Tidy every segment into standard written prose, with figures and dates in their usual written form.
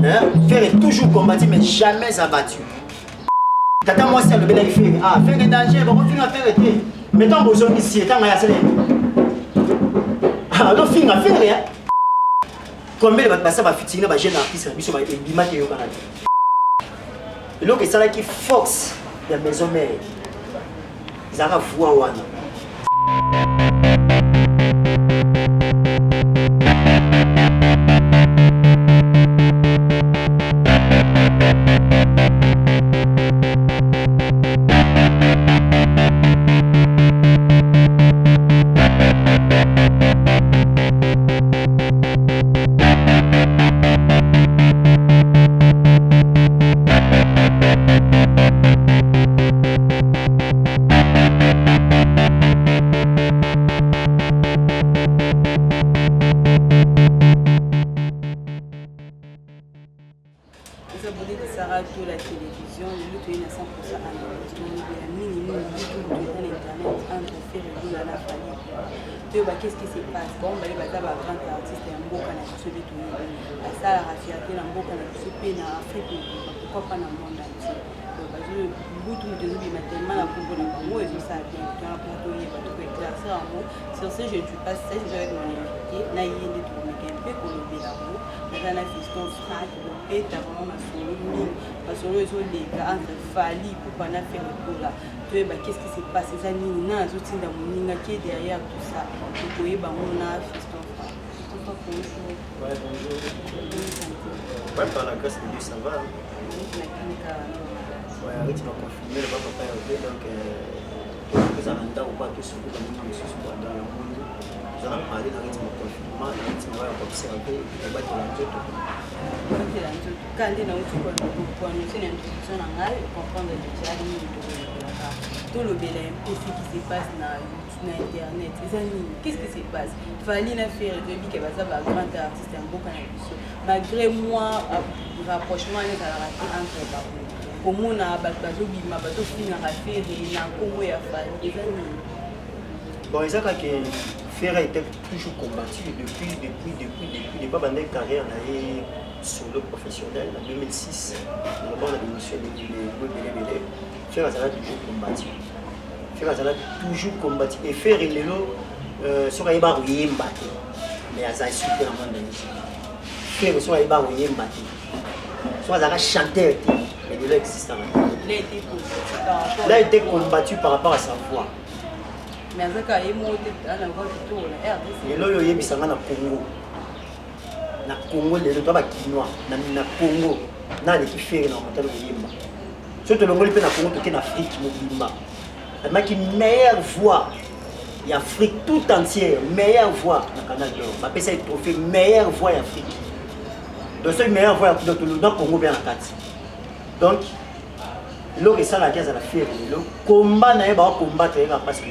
Faire est toujours combattu, mais jamais abattu. Tata moi c'est le bel fait. Ah, faire est danger, bon, on faire été. Mettons besoin ici, tant à c'est. Ah, alors fin à faire rien. Combien de passer va fitiner ba jeune artiste, biso ba bimate yo kana. Et donc ça là qui force la maison mère. Zara voix wana. La télévision, nous tenons à 100% à la minimum de l'internet entre faire et la famille. Qu'est-ce qui se passe? Bon, on va aller à grand artiste et un beau canal sur le tout. À ça, la fierté, un beau canal sur le pays en Afrique, pourquoi pas dans le monde entier? Parce que le bout de l'eau, tellement la coupe de Congo et tout ça, bien, pour tout éclaircir en mots. Sur ce, je ne passe 16 avec mon invité, Naïe de Tourniquet, peu qu'on le dit là-haut. Dans la fiston frappe, et t'as vraiment ma solo, parce que les gars entre Fali pour pas faire le coup là. Tu vois, qu'est-ce qui s'est passé? Ça n'y a pas de dans mon ligne qui est derrière tout ça. Tu vois, on a fiston frappe. Ouais, bonjour. Ouais, par la grâce de Dieu, ça va. Ouais, arrête, tu vas confirmer le papa est donc vous en entendez ou pas tout ce que vous avez dans le monde. Vous en parlé dans le confinement, vous va observer le bâtiment de l'autre. Quand on a pour annoncer l'introduction en mal, comprendre le challenge tout le bel ce qui se passe dans Internet. Qu'est-ce qui se passe? Il fallait faire que ça va grand artiste un beau canal. Malgré moi, rapprochement est à la entre les parents. Au monde, bon, c'est ça que Ferre était toujours combattu depuis pas ma carrière solo professionnel en 2006. Dans le monde de l'émission de Ferre a toujours combattu. Ferre a toujours combattu. Et Ferre est là, sur les barres, il est battu. Mais il a super dans le monde. Ferre sur les barres, il est battu. Sur les chanteur. Il a été combattu par rapport à sa voix. Mais il y a des mots qui sont là. Il y a des Congo. Na Congo, les gens qui sont na Congo. Na les qui font dans le Yimba. Surtout le Congo, qui est en Afrique, qui est meilleure voix. Il y a Afrique tout entière, meilleure voix dans le Canada. On appelle ça le trophée meilleure voix en Afrique. Donc, c'est meilleure voix dans le Congo, bien en 4. Donc, l'eau est ça la guerre à la fière. Le combat n'a pas combattre parce que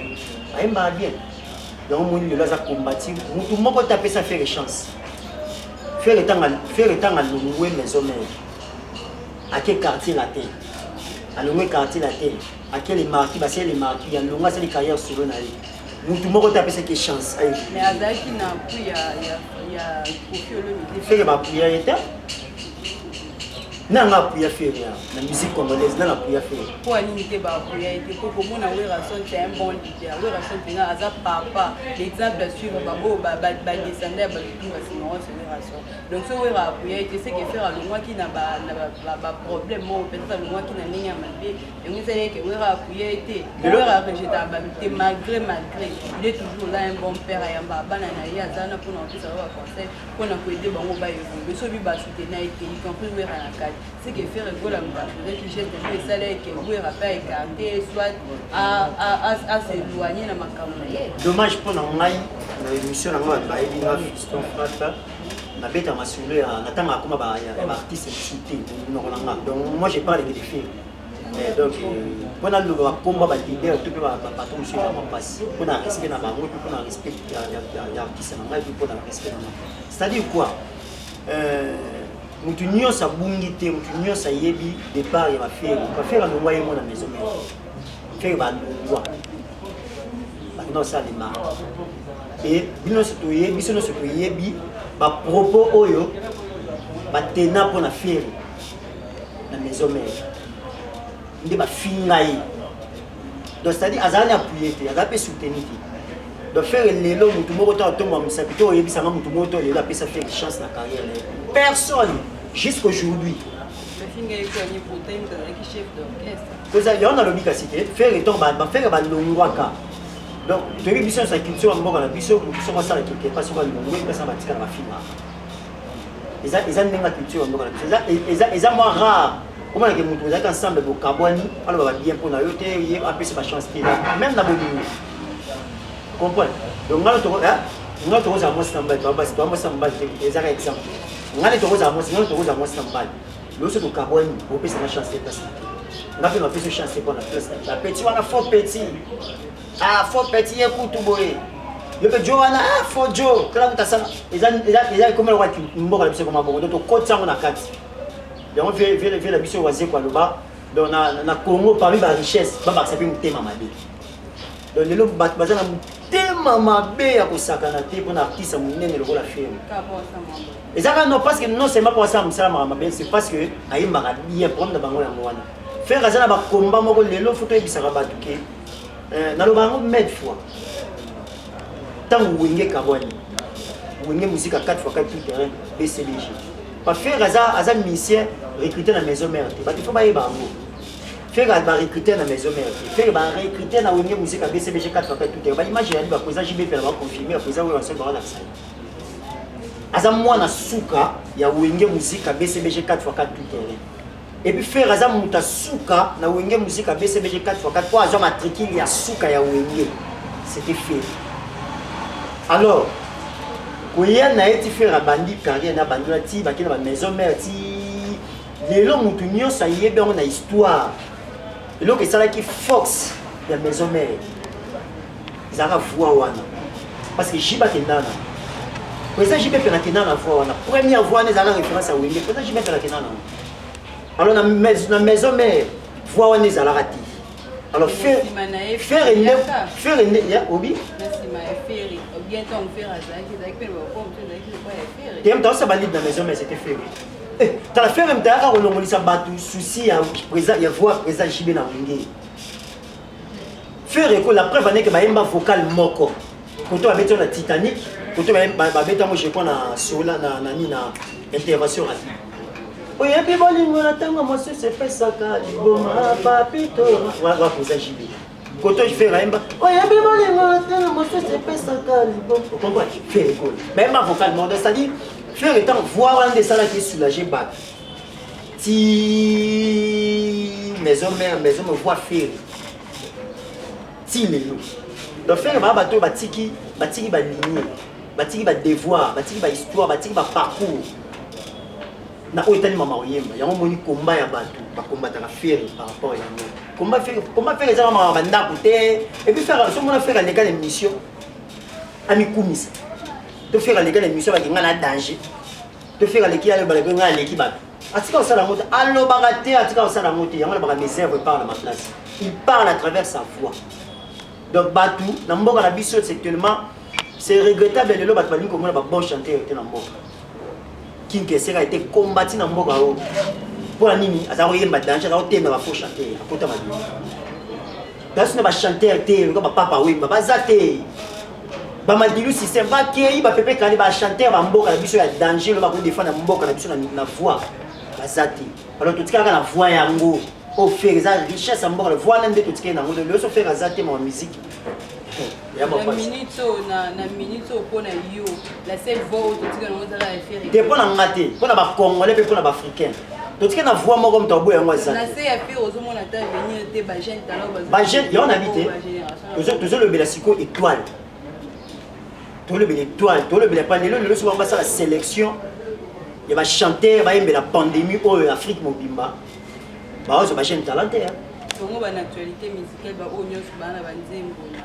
il m'a bien. Donc, mon Dieu, a combattu. Tout le monde taper ça faire chance. Faire le temps à louer mes hommes. À quel quartier la terre? À louer quartier la terre. À quel les marquis, parce que les marquis, il y a longuement c'est les carrières sur le nez. Tout le monde taper ça qui chance. Mais à Zaki n'a plus il y a faire ma prière. Non, on a pu faire la musique congolaise, on a pu faire. Pour limiter la priorité, pour que mon Werason c'est un bon leader. Werason c'est un papa. L'exemple à suivre, descendant, c'est Werason. Donc ce Werason priorité, c'est que faire le mois qui n'a pas problème, peut-être le mois qui n'a rien à malgré. Et vous savez que Werason priorité, Werason rejeté malgré, il est toujours là un bon père et un papa. Il y a un pour nous tous avoir conseil, pour nous aider, on va évoluer. Celui qui va soutenir, y compris Werason. C'est que faire le la ça que rappelle écarté, soit à s'éloigner dans ma caméra. Dommage pour l'émission de Fiston Frappe. Na bête ma soulé en attendant comme artiste shooté. Donc moi j'ai parlé des filles. Donc pendant le combat leader tout le patron monsieur va passer. On a respect dans ma route, on a respect l'artiste dans ma vie, on a respect dans ma. C'est-à-dire quoi? Mutu nyonso abungi te, mutu nyonso ayebi départ ya bafere alongwa ye mo na maison mère. Fere balongwa. Bakino salema. Et bino se toyebi, biso no se toyebi ba propos oyo batena pour na faire la maison mère nde bafinga ye donc c'est-à-dire azali appuyé te azali pe soutenir te donc faire lelo mutu moko to atomba misapi to oyebisanga mutu moko to lelo apesa faire chance na carrière na ye personne jusqu'aujourd'hui toza yango nalobi kasi te faire eton bafere balongwaka donc toyebi biso sa culture ya mboka na biso motu soko asala quelque part soko alongwa epesa batika na bafingaka eza ndenge ya culture ya mboka na biso eza mwa rare omonake motu ozalaki ensemble bokabwani aloba babien mpo na yo te ye apesa bachance te même na bolingo comprendre donc ngalo tokozala mwasi na mbali mwasi na mbali ezaka exemple ngale tokozala mwasi na mbali loso tokabwani opesanga chance te place nga mpe mapesa chance te mpona place bapeti wana faux petit ye kutu boye yo mpe jo wana faux jo kala kutasanga eza ekomela kwaki mboka na biso ekoma bongo donc tokotisa yango na kati yango vie na biso waze kwa loba donc na Congo parmi barichesse babakisa mpe motema mabe donc lelo bato baza na motema mabe ya kosakana te mpona artiste monene lokola firme ezaka non parce que non seulement mpo asala mosala mabe c'est parce que ayembaka bien problème na bango yango wana faire aza na bakomba moko lelo fo toyebisaka bato ke naloba yango mede fois ntango wenge kabwani wenge musique à 4x4 tout terrain BCBG faire aza musicien recruter na maison mère te bato fo bayeba yango faire recruter na maison mère te faire recruter na wenge musique à BCBG 4x4 tout terrain baimage yali bakoza JB pela baconfirmer bakoza oyo ensemble bakonakisani aza mwana suka ya wenge musique à BCBG 4x4 tout terrain et puis faire aza muta suka na wenge musique à BCBG 4x4 pour aza matricule ya suka ya wenge c'était fait alors koya na eti faire bandi carrière na bandi la ti bakina ba maison mère ti lelo mutu nyonso ayebi yango na histoire eloko esalaki fox ya maison mère ezalaka voix wana parce que jiba kendana président jibe mpe nakenda na voix wana première voix wana ezalaka référence ya wenge président jibe mpe nakenda na alors na maison mère voix wana ezalaka ti alors faire ya obi tem ta osaba libre na maison mais c'était fait tala faire même tala kolongolisa bato souci ya président ya voix président jibe na wenge faire eko la preuve ane ke bayemba vocal moko koto babeti na Titanic koto babeta mo je crois na sola na nani na intervention rapide oyebi bolingo na ntango mosusu epesaka liboma papito wakoza jibe koto faire ayemba oyebi bolingo na ntango mosusu epesaka liboma okombo faire ekolo bayemba vocal moko c'est-à-dire faire étant voix wana nde esalaki soulager bato ti maison mère voix faire ti lelo donc faire baa bato batiki baligne batiki badevoir batiki bahistoire batiki baparcours na oyo etali mama oyemba yango moni komba ya bato bakombataka faire par rapport à yango komba faire ezaka mama bandako te epuis faire somona faire aleka na émission amikumisa to faire aleka na émission bakenga na danger to faire aleki alo baleki nga aleki bato atika osala yango te alobaka te atika osala yango te yango alobaka mes œuvres parle à ma place il parle à travers sa voix donc bato na mboka na biso c'est regrettable lelo bato balingi komona babon chanteur te na mboka King Kesera a été combattu dans Mboka. Pour la nini, à savoir yemba danger, à côté de ma faux chanteur, à côté de ma vie. Dans ce n'est chanteur, comme papa oui, papa zate. Bah ma dilu système, bah qui est, bah pépé quand il va chanter, bah Mboka, la biso a danger, le bah pour défendre Mboka, la biso na voix, bah zate. Alors tout ce qu'il y a la voix yango, au fait, les richesses à Mboka, la voix n'en est tout ce qu'il y a dans le, le se faire zate mon musique. Na minute pour na yo la seule voix tout que nous allons faire te pona ngate pona ba congolais pe pona ba africain to tika na voix moko mtobo yango za na se ya faire ozo mona ta venir te ba jeune talent ba jeune yo on habite toujours le belasiko étoile to le bel étoile to le bel pas le souvent ça la sélection il va chanter va aimer la pandémie au Afrique mobimba ba ozo ba jeune talent hein bongo ba actualité musicale ba onyo bana ba nzembo na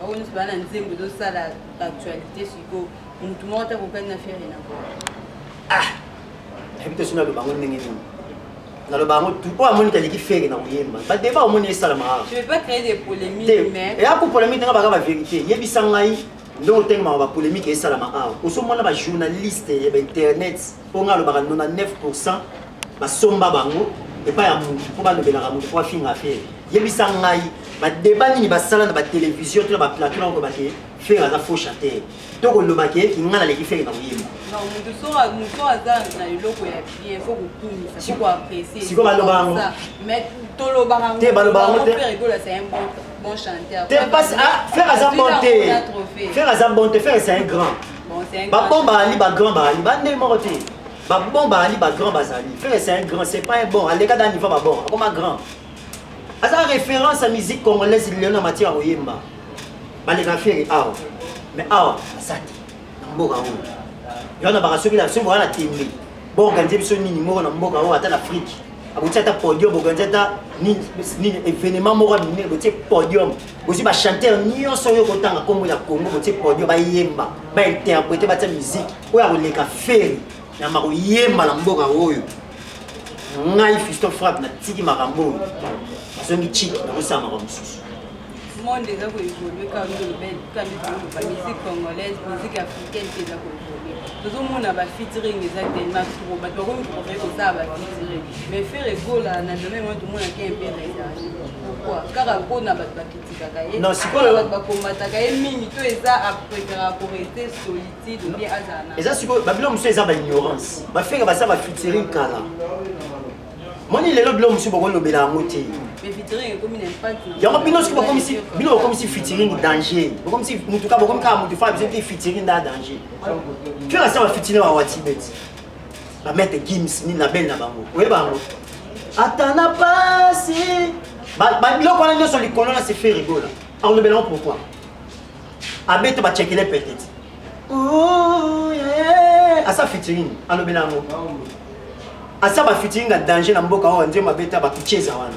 baoni bana nzembo do sala actualité siko mutu mota ko kana faire na ko hebite suna lo bango ndenge nini na lo bango tout po amoni tali ki faire na oyemba ba débat omoni sala ma je vais pas créer des polémiques mais et à pour polémique nga ba vérité yebisa ngai donc tellement ba polémique et ça la ma au so mona ba journaliste et ba internet on a le 99% ba somba bango et pas ya mu pour ba le bela mu pour finga faire yebisa ngai ba débat ni ba sala na ba télévision to ba plateau ko ba ke faire la faux chanter to ko lo ba ke ki ngala le ki faire na yimba non muto aza na eloko ya bien faut kukumisa faut ko apprécier siko ba lo bango mais to lo bango te ba lo bango te c'est un bon chanteur te passe à faire à monter faire à monter faire c'est un grand ba bomba ali ba grand ba ali ba ne monter ba bomba ali ba grand bazali faire c'est un grand c'est pas un bon aller dans niveau ba bon comme un grand asa référence à musique congolaise il y a en matière de yemba ba les faire awa mais awa asati mboka ho yana ba soki la soki wana timbi bon organiser biso nini moko na mboka ho ata l'Afrique abouti ata podium organiser ata ni événement moko ni botie podium aussi ba chanteur nyonso yo kotanga kombo ya Congo botie podium ba yemba ba interpréter ba ta musique oya koleka feri na mako yemba na mboka oyo ngai Fiston Frappe na tiki makambo zongi chiki na kosama kwa mususu monde eza koévolue quand la musique congolaise musique africaine eza koévolue tozomona bafeaturing eza tellement trop bato bakomi profere kosala bafeaturing mais faire egola na domaine wana tomonaki un peu réservé pourquoi kaka mpona bato bakritikaka ye bato bakombataka ye mingi to eza apréférera korester solitude ou bien azala na eza sikoyo babilo mosusu eza baignorance bafere basala bafeaturing kala moni lelo bilo mosusu bokolobela yango te yango bino soki bokomisi bino bokomisi featuring danger bokomisi mutu ka bokomi kaka mutu fa biso te featuring da danger fera sa bafeaturing wa watibet bamete gims ni label na bango oyeba yango atana pasi biloko wana nyonso likolo na se fait rigola alobela yango pourquoi abete bachekele peut-être asa featuring alobela yango asa bafeaturing na danger na mboka oyo nzembo abeta bakucheza wana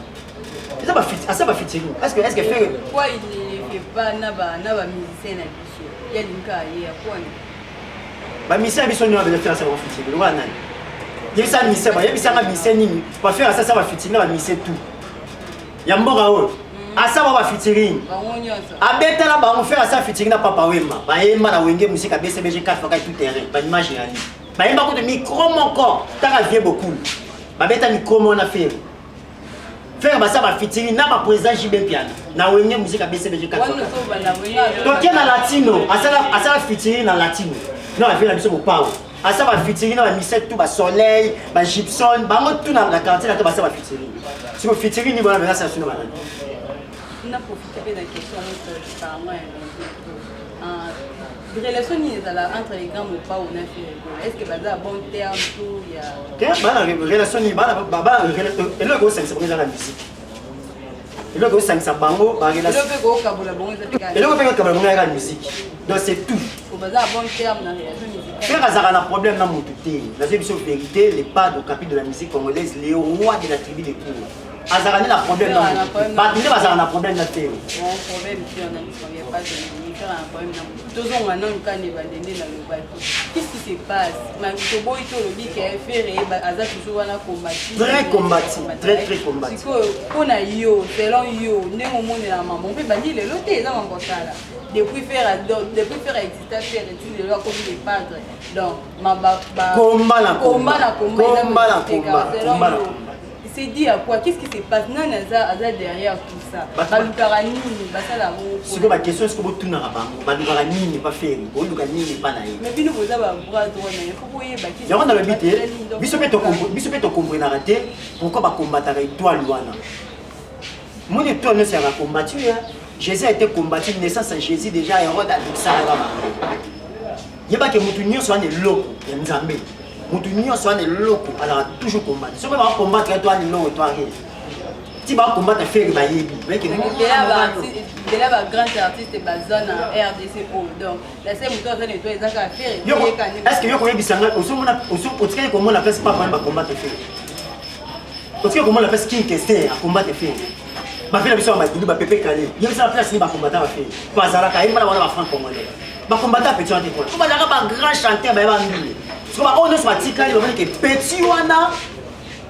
asa bafeaturing est-ce que faire pourquoi il ne fait pas na ba musicien na biso ya linka ye quoi ba musicien biso ni ba faire ça ba featuring wana yebisa musicien ba yebisa nga musicien nini ba faire ça ba featuring na ba musicien tout ya mboka oyo asa ba featuring abeta na ba faire ça featuring na Papa Wemba ba yemba na wenge musique BCBG 4 fois tout terrain ba image ya ni ba yemba ko de micro encore taka vie beaucoup ba beta micro mon affaire faire ça ba featuring na ba président JB Piano na wenge musique BCBG 4 fois donc il y a na latino asa featuring na latino non la vie na biso bo pao asa ba featuring na ba misette tout ba soleil ba Gibson ba ngo tout na quartier na to ba sa ba featuring si bo featuring ni bona ba ça sino ba na profiter de la question par moi relation entre les grands ou pas on a fait est-ce que baza bon terme tout il y a que bana relation ni bana baba et le go c'est présent la musique et le go c'est ça bango ba relation le go kabula bon et le go pe kabula bon la musique donc c'est tout au baza bon terme dans relation musicale faire azara na problème na mutu te la vérité les pas de capite de la musique congolaise les rois de la tribu des Kourou azarani na problème na batinde bazala na problème na te problème qui on a dit pas de un problème toujours maintenant quand il va donner dans le bateau qu'est-ce qui se passe mais boy to le dit qu'elle fait aza toujours wana combattre très combattre pour na yo selon yo ndenge monde na maman pe bandi le loté eza encore ça là depuis faire exister faire étude de loi comme les padres donc combat c'est dit à quoi qu'est-ce qui se passe non aza derrière tout ça balukara nini basala ngo c'est que ma question est-ce que vous tournez à bango balukara nini pas faire balukara nini pas naïe mais bino boza ba bras droit na faut boyer ba qui yango na le bité biso pe to comprendre raté pourquoi ba combattre étoile wana mon étoile ne sera combattu Jésus a été combattu naissance à Jésus déjà Hérode a dit ça là yeba ke mutu nyonso ane loko ya nzambe mutu nyonso ane loko alors toujours combattre ce que va combattre toi ni loko toi rien ti ba combattre faire ba yebi mais que de là ba grand artiste bazana RDC donc la seule mutu azana toi ezaka faire est-ce que yoko yebisanga osomona otikali ko mona pesa pas ba combattre faire otikali ko mona pesa king kester a combattre faire ba fila biso ba dilu ba pepe kale yebisa place ni ba combattre ba faire pas ala ka yemba wana ba franc congolais ba combattre petit wana quoi ko ba daga ba grand chanteur ba ba ndule so ba ono so batikali ba ke petit wana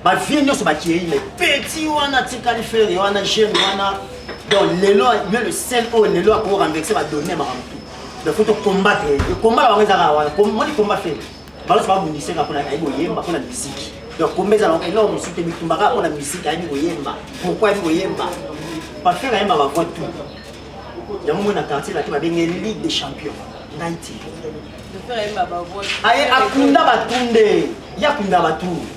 ba vie nyonso ba kiei mais petit wana tikali faire wana jeune wana donc lelo le sel o lelo ko renverser ba donner ma ramtu il faut combattre. Le combat, on va dire, combat fait. Parce que vous dites qu'on a la musique. Donc, combien de temps on soutient la musique, pourquoi il faut yemba? Parce que il va voir tout. Il y a un moment dans le quartier, il y a une Ligue des Champions. Naïti. Aïe, Akunda Batunde. Il y a Akunda Batunde.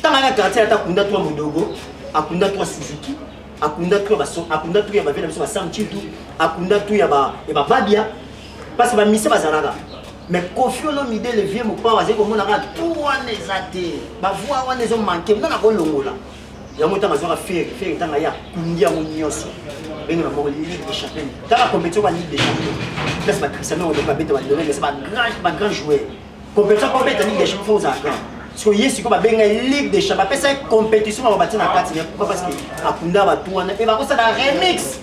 Tant que le quartier, il y a Akunda Toi Mudogo, Akunda Toi Suzuki, Akunda Toi Basso, Akunda Toi Yaba Vela Basso Samchitu, Akunda Toi Yaba Babia. Parce que ma mission est là. Mais Kofi Olomide le vieux mon père, c'est comme on a tout les athées. Ma voix on les a manqué. Non, on a l'ongola. Il y a un temps à faire tant à y a Kundia Munioso. Ben on a Ligue des Champions. Dans la compétition Ligue des Champions. Là c'est pas Cristiano on ne pas mettre mais c'est pas grand joueur. Compétition Ligue des Champions aux agents. Parce que hier comme ben Ligue des Champions. Après ça compétition on va battre na 4 pourquoi parce que Akunda va tout et va ça dans remix.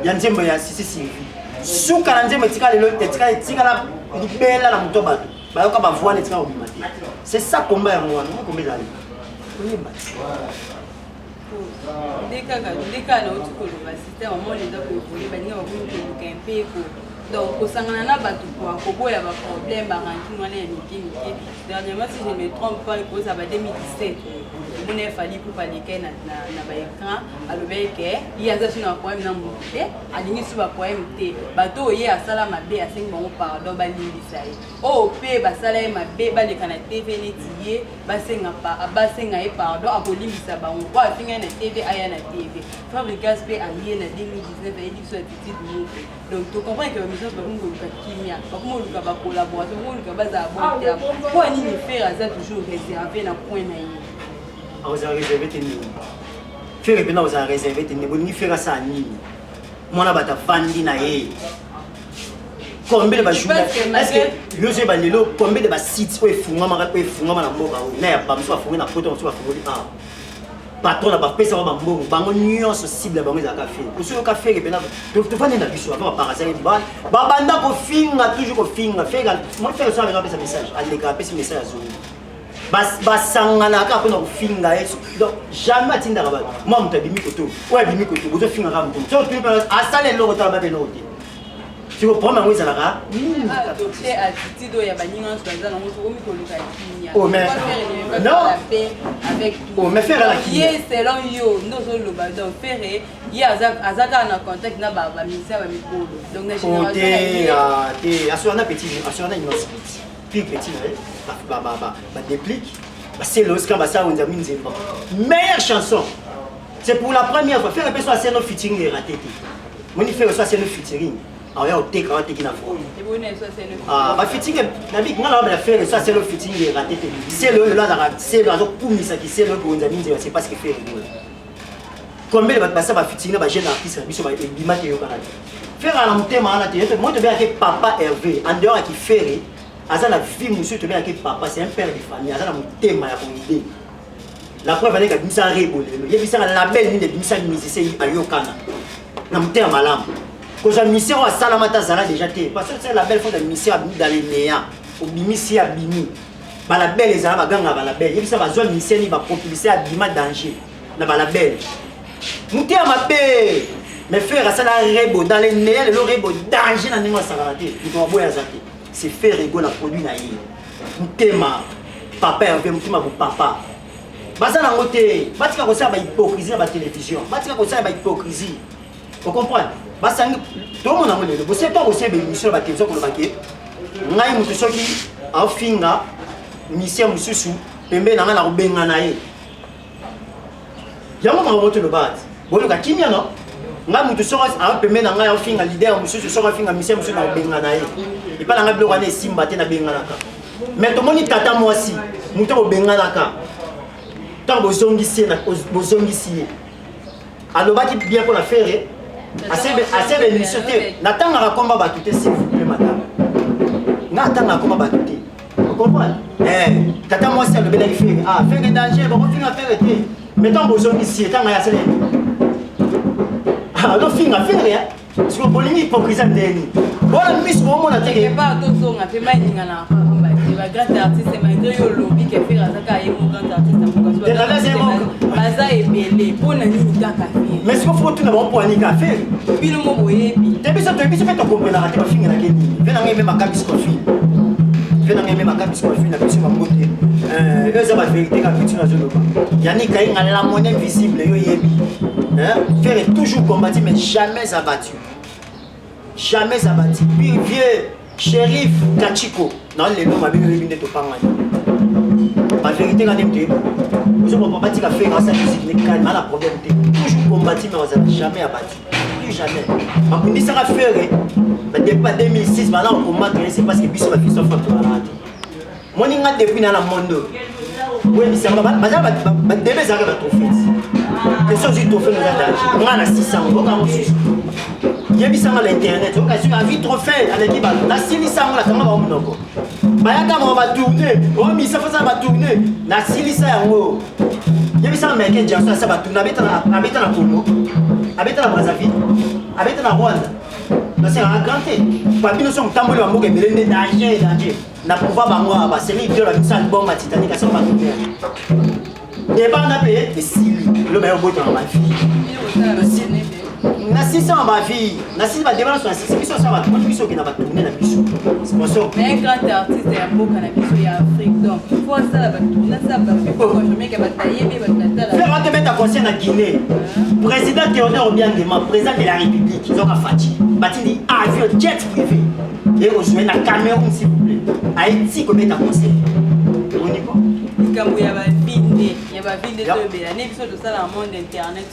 Il y a Nzembo ya si. Sous Nzembo tika la libella la moto bato. Ba yoka ba voix netika obima te. C'est ça combat ya moi, non combat là. Oyemba. Dès que nous avons un moment donc, au Sanganana, il y a un problème, dernièrement, si je ne me trompe pas, ça va 2017. Il a fallu pour parler l'écran, il y a un problème dans mon côté, il y a un problème bateau il y a salam à B à 5 mois pardon balibisai oh p basala ma b ba le kana tv netiye basenga pardon abolimbisa bango kwa finga na tv aya na tv Fabregas pe allié na 2019 et dit sur attitude donc tu comprends que mission ba mungu ka kimia ba mungu ka ba collaboration mungu ka baza bon terme quoi ni faire ça toujours réservé na point na yi on a réservé tes nids faire et bien on a réservé tes nids bon ni faire ça ni moi na bata fandi na ye combien de journalistes est-ce que le jeu balelo combien de sites où fungama na mboka na ya ba mso funga na poto mso funga ah patron na ba pesa ba mbongo bango nyonso cible bango za café oso ka faire bena tu fane na biso ba parasite ba banda ko finga toujours ko finga faire moi faire ça avec un message aller ka pesa message azo bas sangana ka pona ko finga eso donc jamais tinda ba moi mutabimi koto ouais bimi koto bozo finga ka mto so tu peux asale lo ko taba beno ti tu comprends mais oui ça là docteur attitude ya baninga nso na moto omi ko luka kinya oh mais non avec oh mais faire la kinya selon yo ndozo lo ba donc faire ya azaka na contact na ba ministère ba mikolo donc na génération te assurana petit assurana innocent puis petit ba déplique ba c'est l'oscar ba ça on a mis nzemba meilleure chanson c'est pour la première fois faire personne c'est no featuring et raté moi ni faire ça c'est no featuring ah ouais, on t'es quand t'es qui n'a pas. Ah, bah fitting, Nabi, on a fait ça, c'est le fitting et raté. C'est le là, c'est le pour ça qui c'est le pour nous amis, c'est pas ce qu'il fait. Combien de ça va fitting, bah jeune artiste, mais sur l'image et au Canada. Faire un thème à la télé, moi te bien avec papa Hervé, en dehors qui fait, à ça la vie, monsieur te bien avec papa, c'est un père de famille, à ça la thème à la idée. La preuve est que Bimsa Rebo, il y a Bimsa la belle de Bimsa musicien à Yokana. Nam thème à l'âme. Quand j'ai mis ça à Salamata Zara déjà té parce que c'est la belle fois de mission dans les néa au bimisi à bimi ba la belle les arabes ganga ba la belle il ça va zone mission ni va propulser à bima danger na ba la belle muté à ma paix mes frères ça la rebo dans les néa le rebo danger na ningo sagalate il doit boya zate c'est faire rigolo la produit na yi muté ma papa un peu muté ma papa baza na ngoté batika ko ça ba hypocrisie ba télévision batika ko ça ba hypocrisie vous comprenez basangi tout le monde a monné vous savez pas aussi bien mission ba télévision ko baké ngai mutu soki a finga mission mususu pembe na ngana ko benga na ye yango ma moto le bat bolo ka kimia no ngai mutu soki a pembe na ngai a finga leader mususu soki a finga mission mususu na benga na ye et pas na ngai bloko na simba te na benga na ka mais to moni tata mwasi mutu ko benga na ka tant bozongisi na bozongisi alobaki bien pour la faire assez de mission n'attends à combat battu s'il vous plaît madame n'attends à combat battu vous comprenez tata moi c'est le bel fait ah faire danger bon fin à faire été mettons besoin ici tant à c'est ah le fin à faire rien parce que pour l'hypocrisie d'eni voilà miss moment na tege pas tout son a fait maïninga na combat va grand artiste malgré yo lobby qui fait azaka et mon grand artiste mon ebele pona nini kaka faire mais ce qu'il faut tout d'abord pour aller faire bino mo boyebi depuis ça fait ton comprendre la tête finir la keni venez même ma cabis coffee venez même ma cabis coffee na biso mambote eux ça va vérité ka petit na zolo yani kai ngala monnaie visible yo yebi hein faire toujours combattre mais jamais abattu jamais abattu vieux shérif Kachiko non les noms mabino binde to pangani la vérité quand même vous ne pouvez pas dire faire grâce à musique n'est calme la problème toujours combattu mais on n'a jamais abattu plus jamais on dit ça va faire mais pas 2006 maintenant on combat c'est parce que biso va faire ça pour la radio moi ni ngat depuis dans le monde oui mais ça va ba débé ça va trophée que ça aussi trophée nous a 600 on va yebisanga na internet okasi avi trophée avec ba na silisango la tanga ba munoko bayaka mo ba tourner o misa fa ça ba tourner na silisa yango yebisanga meke janso ça ba tourner abeta na Congo abeta na Brazzaville abeta na Rwanda na c'est un ganté papino son tamboli wa mboka belende danger na pouvoir bango ba série de la mission album à Titanic à son ba tourner et ba na paye de sili le meilleur bout dans ma vie na 600 ma vie na 6 ba débat sur 6 biso ça va tout biso qui na ba tourner na biso sponsor mais un grand artiste ya mboka na biso ya Afrique donc faut ça la ba tourner ça ba ko jamais que ba tailler mais ba tata faire on te mettre à concert na Guinée président Théodore Obiangema président de la République ils ont ka fati batindi avion jet privé et rejoindre na Cameroun s'il vous plaît Haïti ko mettre à concert on y va likambo ya ba vinde to bela ne biso to sala monde internet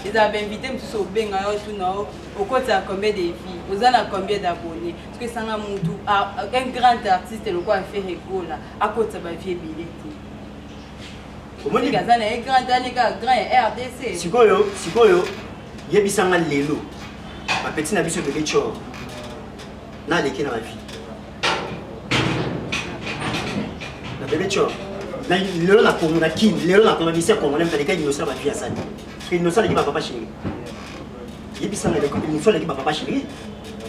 ils avaient invité monsieur Obenga yo tout no au côté à combien de vies vous en a combien d'abonnés parce que ça nga mutu un grand artiste le quoi faire école à côté ba vie billet comment dire ça un grand RDC sikoyo yebisanga lelo ma petit na biso de lecho na leki na vie na bébé cho na lelo na Congo na kin lelo na Congo bise Congo na mtalika innocent ba vie ya sani parce que innocent leki ba papa chéri yebisanga le innocent leki ba papa chéri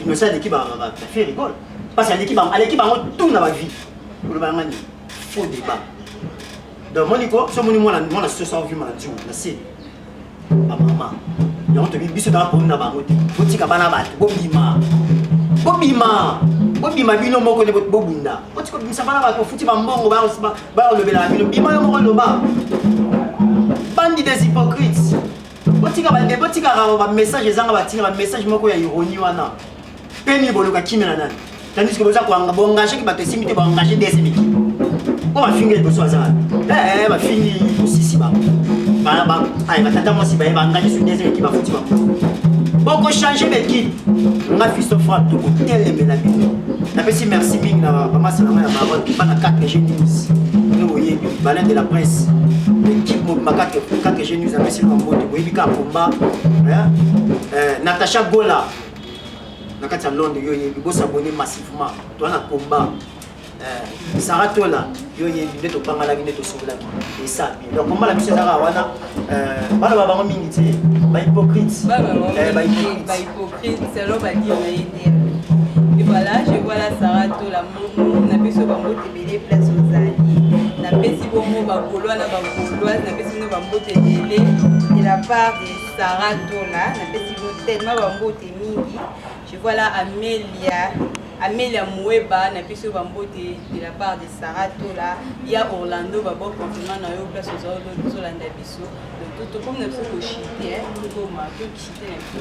innocent leki ba faire rigole parce que leki ba tout na ba vie pour ba ngani faux débat donc moniko so moni moi la situation vie ma tu na c'est ba mama yo to biso da po na ba ngoti botika bana ba bobima bino moko ne bobunda otiko bimisa bana ba ko futi ba mbongo ba lobela bino bima yo moko loba bandi des hypocrites botika ba message ezanga ba message moko ya ironie wana peni boloka kimela nani tandis que boza ko engager ki ba te simite ba engager des équipes ko ba finga boso azala ba fini osisi ba ay ba tata mo si ba engager sur des équipes ba futi ba boko changer l'équipe nga fiso frappe to telle la bino na pesi merci bing na mama salama ya baba bana 4G News no boye balin de la presse l'équipe mo ma 4G News na pesi mo mbote boyebi ka komba Natasha Gola na kati ya Londres yo yebi bo s'abonner massivement to na komba Sarah Tola yo yebi nde to panga la bino to sobola et ça donc komba la biso zara wana bana baba mingi te ba hypocrite c'est l'homme à dire et voilà je vois la Sarah Tola na biso ba mbote belé place aux alliés na pesi bongo ba kolwa na ba kolwa na pesi no ba mbote belé de la part de Sarah Tola na pesi tellement ba mbote mingi je vois là Amélia Moueba na biso ba mbote de la part de Sarah Tola il y a Orlando ba bon compliment na yo place aux Olanda biso tout comme na biso ko chiter hein ko ma ko chiter na biso